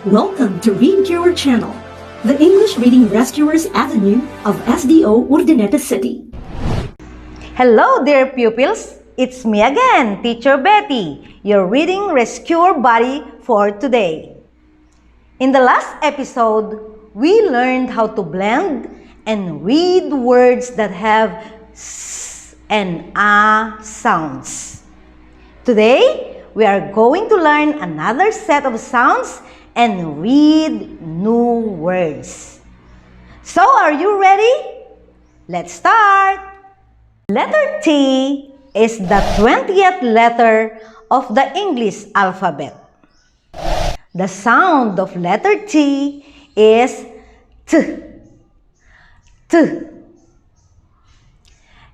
Welcome to Read Your Channel, the English Reading Rescuers Avenue of SDO Urdaneta City. Hello, dear pupils! It's me again, Teacher Betty, your reading rescuer buddy for today. In the last episode, we learned how to blend and read words that have s and a sounds. Today, we are going to learn another set of sounds and read new words. So, are you ready? Let's start! Letter T is the 20th letter of the English alphabet. The sound of letter T is T. T.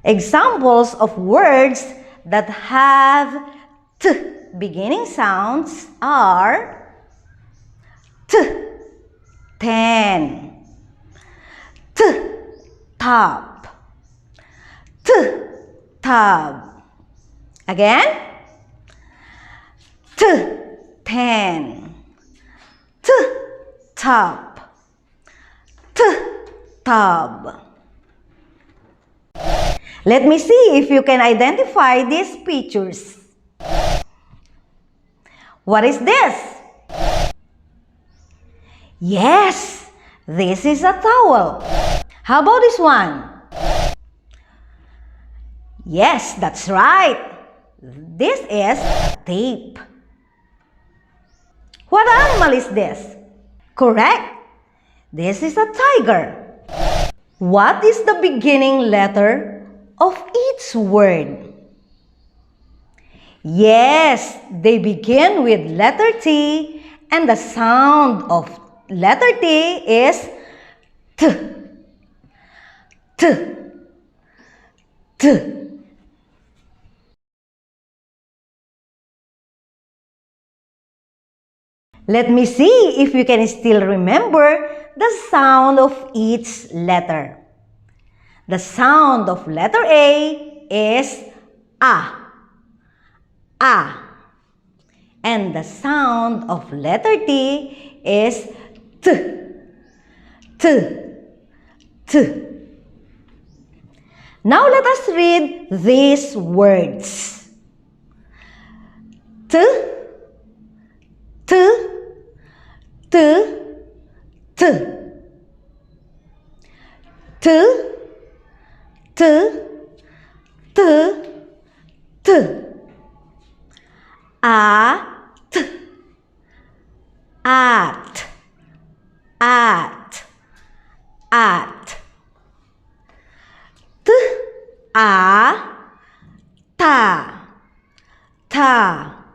Examples of words that have T beginning sounds are T, 10, T, top, T, tub. Again, T, 10, T, top, T, tub. Let me see if you can identify these pictures. What is this? Yes, this is a towel. How about this one? Yes, that's right. This is a tape. What animal is this? Correct. This is a tiger. What is the beginning letter of each word? Yes, they begin with letter T and the sound of letter T is T. T. T. Let me see if you can still remember the sound of each letter. The sound of letter A is A. A. And the sound of letter T is T. T. T. Now let us read these words. T. T. T. T. T. T. T. T. At. At. At. At. T. A. Ta. Ta.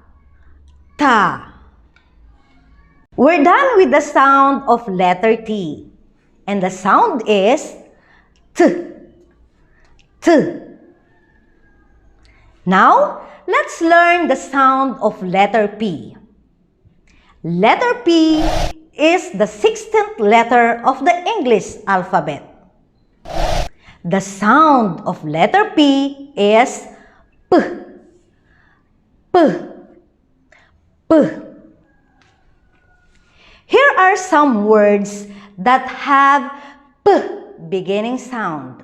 Ta. We're done with the sound of letter T. And the sound is T. T. Now, let's learn the sound of letter P. Letter P is the 16th letter of the English alphabet. The sound of letter P is P. P. P. Here are some words that have P beginning sound.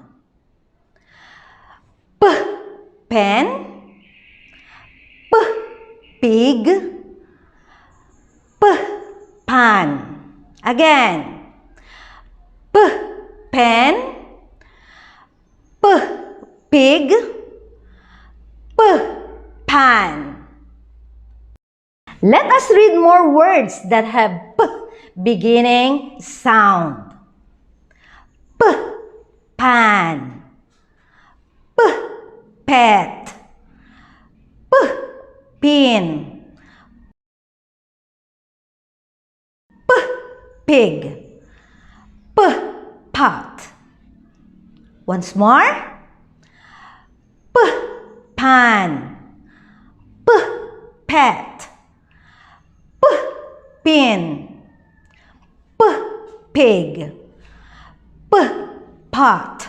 P. Pen. P. Pig. P. Pan. Again. P. Pen. P. Pig. P. Pan. Let us read more words that have P beginning sound. P. Pan. P. Pet. P. Pin. P. Pig. P. Pot. Once more. P. Pan. P. Pet. P. Pin. P. Pig. P. Pot.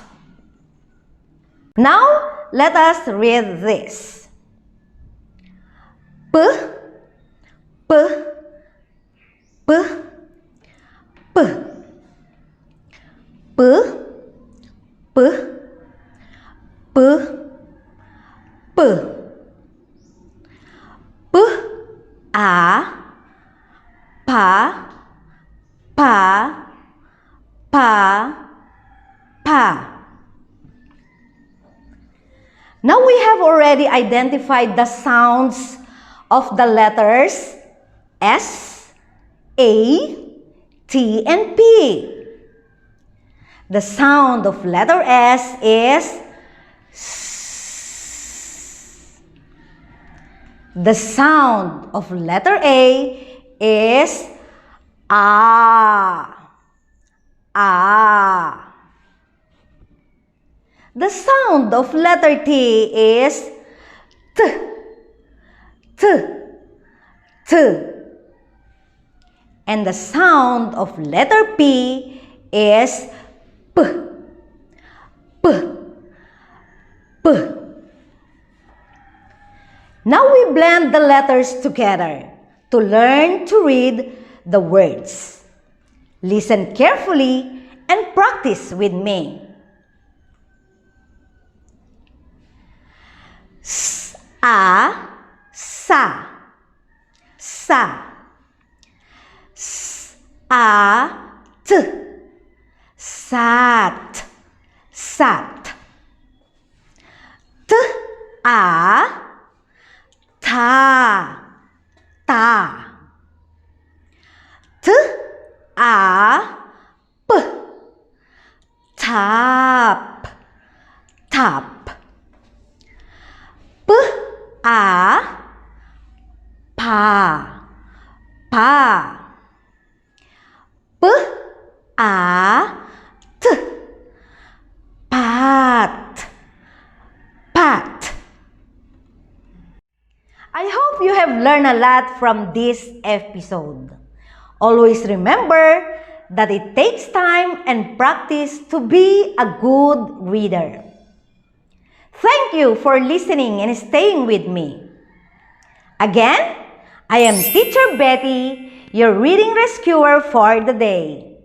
Now, let us read this. P. P. P. P, A, pa, pa, pa, pa. Now we have already identified the sounds of the letters S, A, T, and P. The sound of letter S is S. The sound of letter A is A. A. The sound of letter T is T. T. T. And the sound of letter P is P. P. P. Now we blend the letters together to learn to read the words. Listen carefully and practice with me. S, A, sa, sa. S, A, t, sat, sat. T, A, ta, ta. T, A, p, tap, tap. P, A, pa, pa. P, A, t, pat, pat. I hope you have learned a lot from this episode. Always remember that it takes time and practice to be a good reader. Thank you for listening and staying with me. Again, I am Teacher Betty, your reading rescuer for the day.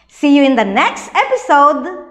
See you in the next episode.